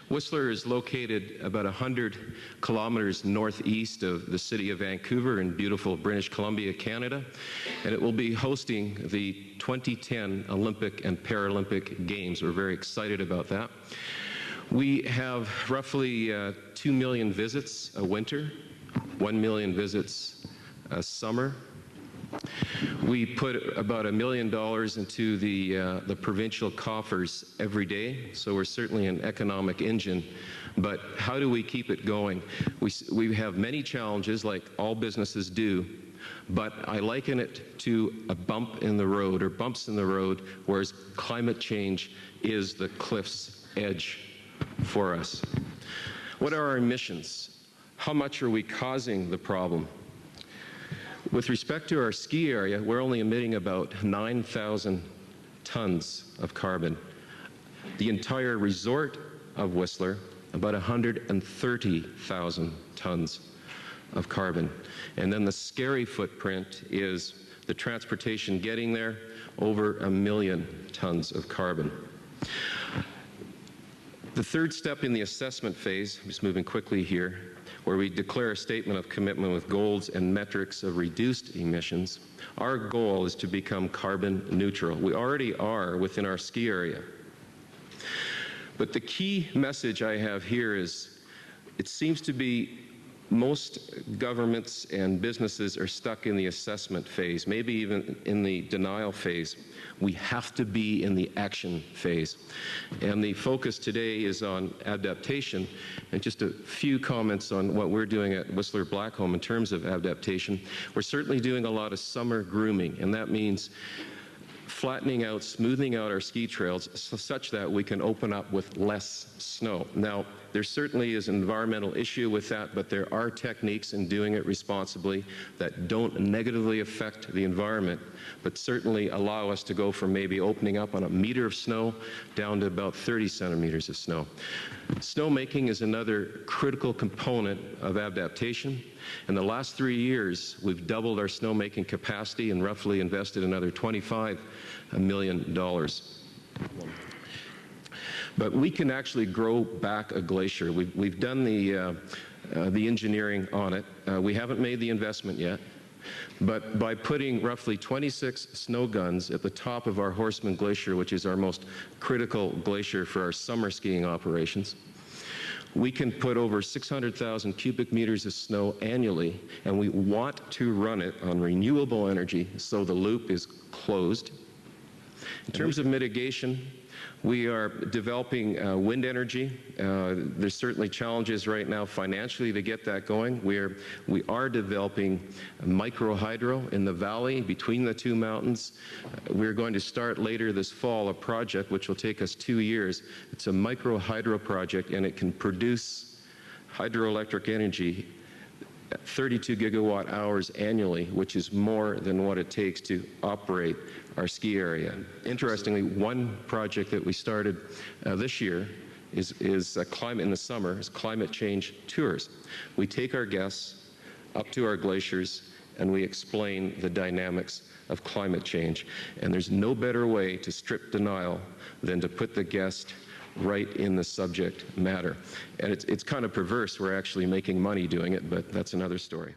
Whistler is located about 100 kilometers northeast of the city of Vancouver in beautiful British Columbia, Canada, and it will be hosting the 2010 Olympic and Paralympic Games. We're very excited about that. We have roughly 2 million visits a winter, 1 million visits a summer. We put about $1 million into the provincial coffers every day, so we're certainly an economic engine. But how do we keep it going? We have many challenges, like all businesses do, but I liken it to a bump in the road, or bumps in the road, whereas climate change is the cliff's edge for us. What are our emissions? How much are we causing the problem? With respect to our ski area, we're only emitting about 9,000 tons of carbon. The entire resort of Whistler, about 130,000 tons of carbon. And then the scary footprint is the transportation getting there, over 1 million tons of carbon. The third step in the assessment phase, I'm just moving quickly here, where we declare a statement of commitment with goals and metrics of reduced emissions. Our goal is to become carbon neutral. We already are within our ski area. But the key message I have here is, it seems to be most governments and businesses are stuck in the assessment phase, maybe even in the denial phase. We have to be in the action phase. And the focus today is on adaptation. And just a few comments on what we're doing at Whistler Blackcomb in terms of adaptation. We're certainly doing a lot of summer grooming, and that means flattening out, smoothing out our ski trails such that we can open up with less snow. Now, there certainly is an environmental issue with that, but there are techniques in doing it responsibly that don't negatively affect the environment, but certainly allow us to go from maybe opening up on 1 meter of snow down to about 30 centimeters of snow. Snowmaking is another critical component of adaptation. In the last 3 years, we've doubled our snowmaking capacity and roughly invested another $25 million. But we can actually grow back a glacier. We've done the engineering on it. We haven't made the investment yet. But by putting roughly 26 snow guns at the top of our Horseman Glacier, which is our most critical glacier for our summer skiing operations, we can put over 600,000 cubic meters of snow annually, and we want to run it on renewable energy so the loop is closed. In terms of mitigation, we are developing wind energy. There's certainly challenges right now financially to get that going. We are developing micro hydro in the valley between the two mountains. We're going to start later this fall a project which will take us 2 years. It's a micro hydro project, and it can produce hydroelectric energy 32 gigawatt hours annually, which is more than what it takes to operate our ski area. Interestingly, one project that we started this year is climate in the summer, is climate change tours. We take our guests up to our glaciers and we explain the dynamics of climate change. And there's no better way to strip denial than to put the guest right in the subject matter. And it's kind of perverse. We're actually making money doing it, but that's another story.